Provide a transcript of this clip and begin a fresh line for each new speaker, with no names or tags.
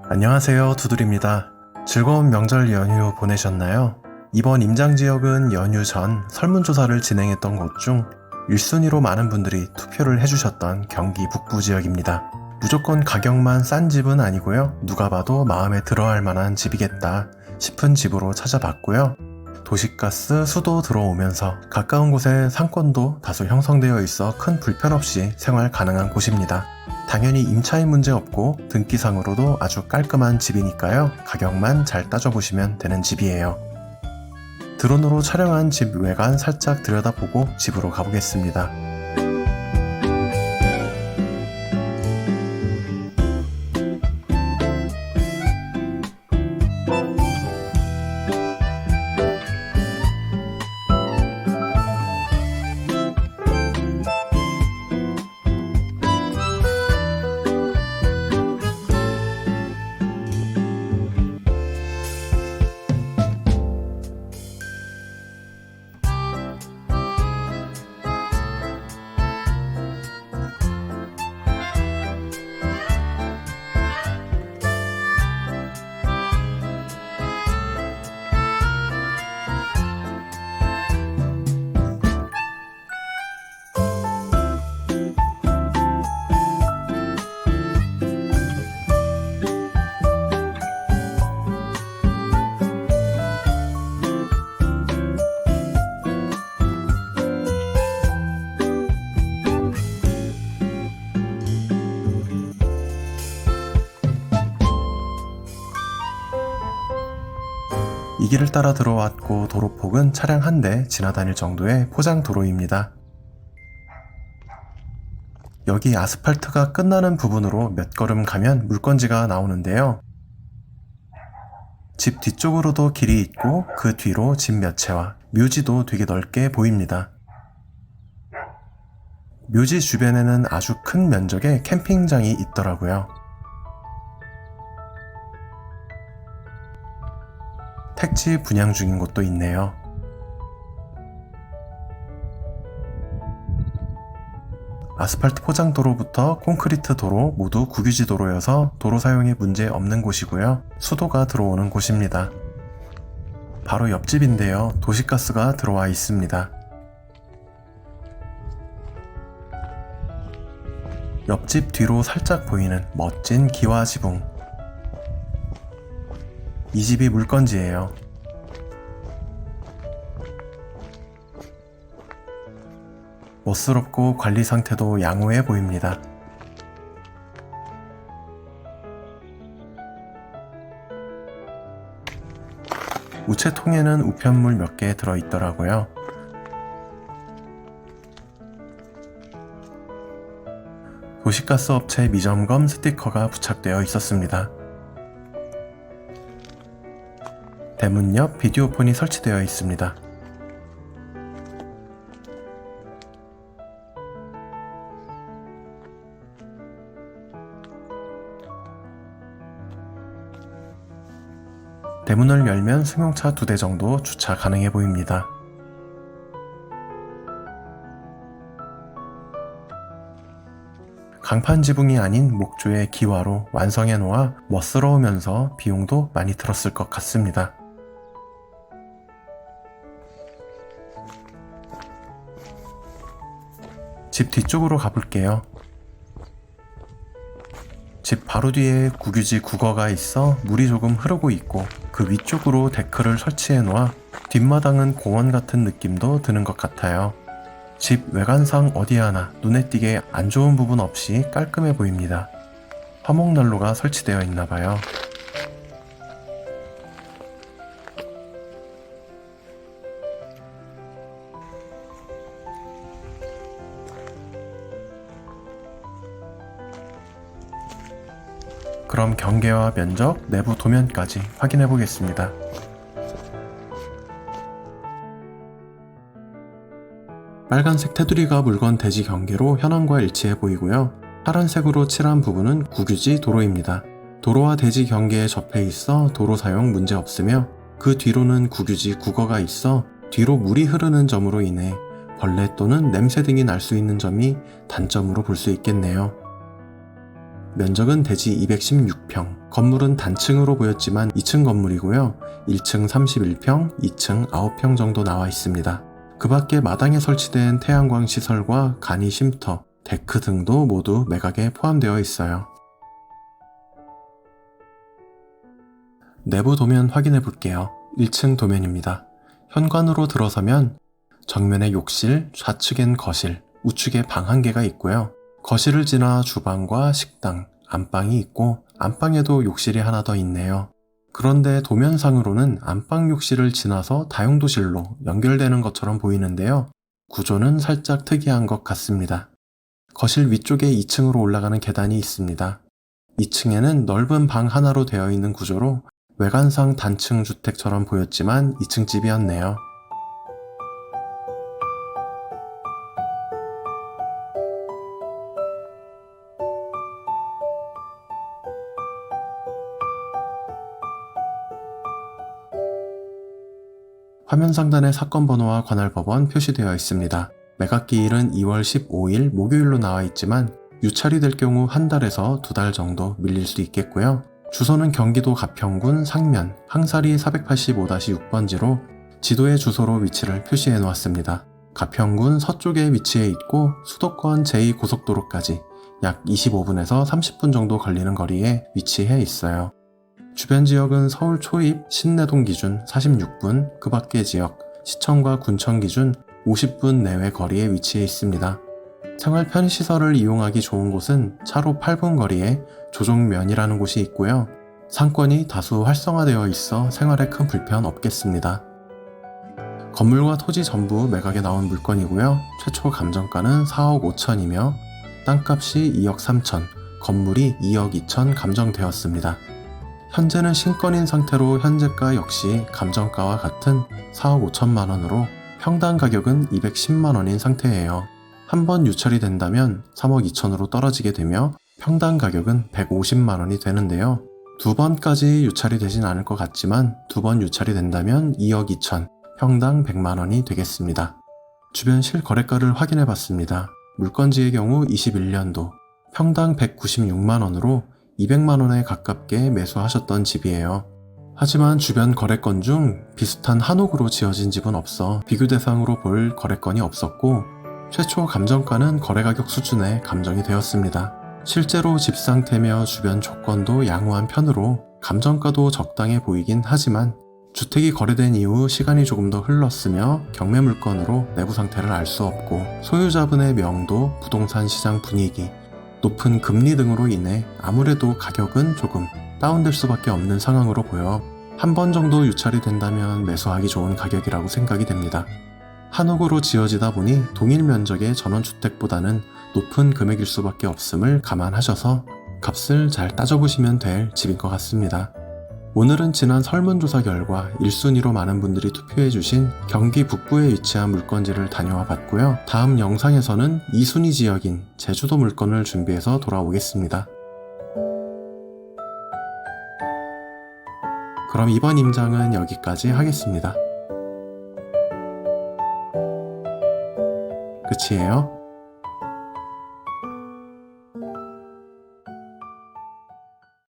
안녕하세요, 두들입니다. 즐거운 명절 연휴 보내셨나요? 이번 임장지역은 연휴 전 설문조사를 진행했던 곳 중 1순위로 많은 분들이 투표를 해주셨던 경기 북부 지역입니다. 무조건 가격만 싼 집은 아니고요. 누가 봐도 마음에 들어할 만한 집이겠다 싶은 집으로 찾아봤고요. 도시가스, 수도 들어오면서 가까운 곳에 상권도 다소 형성되어 있어 큰 불편 없이 생활 가능한 곳입니다. 당연히 임차인 문제 없고 등기상으로도 아주 깔끔한 집이니까요. 가격만 잘 따져보시면 되는 집이에요. 드론으로 촬영한 집 외관 살짝 들여다보고 집으로 가보겠습니다. 이 길을 따라 들어왔고 도로폭은 차량 한 대 지나다닐 정도의 포장 도로입니다. 여기 아스팔트가 끝나는 부분으로 몇 걸음 가면 물건지가 나오는데요. 집 뒤쪽으로도 길이 있고 그 뒤로 집 몇 채와 묘지도 되게 넓게 보입니다. 묘지 주변에는 아주 큰 면적의 캠핑장이 있더라고요. 택지 분양 중인 곳도 있네요. 아스팔트 포장 도로부터 콘크리트 도로 모두 국유지 도로여서 도로 사용에 문제 없는 곳이고요. 수도가 들어오는 곳입니다. 바로 옆집인데요. 도시가스가 들어와 있습니다. 옆집 뒤로 살짝 보이는 멋진 기와 지붕. 이 집이 물건지예요. 멋스럽고 관리 상태도 양호해 보입니다. 우체통에는 우편물 몇 개 들어있더라고요. 도시가스 업체 미점검 스티커가 부착되어 있었습니다. 대문 옆 비디오폰이 설치되어 있습니다. 대문을 열면 승용차 2대 정도 주차 가능해 보입니다. 강판 지붕이 아닌 목조의 기와로 완성해 놓아 멋스러우면서 비용도 많이 들었을 것 같습니다. 집 뒤쪽으로 가볼게요. 집 바로 뒤에 국유지 국어가 있어 물이 조금 흐르고 있고 그 위쪽으로 데크를 설치해 놓아 뒷마당은 공원 같은 느낌도 드는 것 같아요. 집 외관상 어디 하나 눈에 띄게 안 좋은 부분 없이 깔끔해 보입니다. 화목난로가 설치되어 있나봐요. 그럼 경계와 면적, 내부 도면까지 확인해 보겠습니다. 빨간색 테두리가 물건 대지 경계로 현황과 일치해 보이고요. 파란색으로 칠한 부분은 국유지 도로입니다. 도로와 대지 경계에 접해 있어 도로 사용 문제 없으며 그 뒤로는 국유지 국어가 있어 뒤로 물이 흐르는 점으로 인해 벌레 또는 냄새 등이 날 수 있는 점이 단점으로 볼 수 있겠네요. 면적은 대지 216평, 건물은 단층으로 보였지만 2층 건물이고요. 1층 31평, 2층 9평 정도 나와 있습니다. 그 밖에 마당에 설치된 태양광 시설과 간이 쉼터, 데크 등도 모두 매각에 포함되어 있어요. 내부 도면 확인해 볼게요. 1층 도면입니다. 현관으로 들어서면 정면에 욕실, 좌측엔 거실, 우측에 방 1개가 있고요. 거실을 지나 주방과 식당, 안방이 있고 안방에도 욕실이 하나 더 있네요. 그런데 도면상으로는 안방 욕실을 지나서 다용도실로 연결되는 것처럼 보이는데요. 구조는 살짝 특이한 것 같습니다. 거실 위쪽에 2층으로 올라가는 계단이 있습니다. 2층에는 넓은 방 하나로 되어 있는 구조로 외관상 단층 주택처럼 보였지만 2층 집이었네요. 화면 상단에 사건 번호와 관할 법원 표시되어 있습니다. 매각기일은 2월 15일 목요일로 나와 있지만 유찰이 될 경우 한 달에서 2달 정도 밀릴 수 있겠고요. 주소는 경기도 가평군 상면 항사리 485-6번지로 지도의 주소로 위치를 표시해 놓았습니다. 가평군 서쪽에 위치해 있고 수도권 제2고속도로까지 약 25분에서 30분 정도 걸리는 거리에 위치해 있어요. 주변 지역은 서울 초입, 신내동 기준 46분, 그 밖의 지역, 시청과 군청 기준 50분 내외 거리에 위치해 있습니다. 생활 편의시설을 이용하기 좋은 곳은 차로 8분 거리에 조종면이라는 곳이 있고요. 상권이 다수 활성화되어 있어 생활에 큰 불편 없겠습니다. 건물과 토지 전부 매각에 나온 물건이고요. 최초 감정가는 4억 5천이며 땅값이 2억 3천, 건물이 2억 2천 감정되었습니다. 현재는 신건인 상태로 현재가 역시 감정가와 같은 4억 5천만 원으로 평당 가격은 210만 원인 상태예요. 한번 유찰이 된다면 3억 2천으로 떨어지게 되며 평당 가격은 150만 원이 되는데요. 두 번까지 유찰이 되진 않을 것 같지만 두 번 유찰이 된다면 2억 2천, 평당 100만 원이 되겠습니다. 주변 실거래가를 확인해 봤습니다. 물건지의 경우 21년도 평당 196만 원으로 200만 원에 가깝게 매수하셨던 집이에요. 하지만 주변 거래건 중 비슷한 한옥으로 지어진 집은 없어 비교 대상으로 볼 거래건이 없었고 최초 감정가는 거래가격 수준에 감정이 되었습니다. 실제로 집 상태며 주변 조건도 양호한 편으로 감정가도 적당해 보이긴 하지만 주택이 거래된 이후 시간이 조금 더 흘렀으며 경매 물건으로 내부 상태를 알 수 없고 소유자분의 명도, 부동산 시장 분위기, 높은 금리 등으로 인해 아무래도 가격은 조금 다운될 수밖에 없는 상황으로 보여 한 번 정도 유찰이 된다면 매수하기 좋은 가격이라고 생각이 됩니다. 한옥으로 지어지다 보니 동일 면적의 전원주택보다는 높은 금액일 수밖에 없음을 감안하셔서 값을 잘 따져보시면 될 집인 것 같습니다. 오늘은 지난 설문조사 결과 1순위로 많은 분들이 투표해주신 경기 북부에 위치한 물건지를 다녀와 봤고요. 다음 영상에서는 2순위 지역인 제주도 물건을 준비해서 돌아오겠습니다. 그럼 이번 임장은 여기까지 하겠습니다. 끝이에요.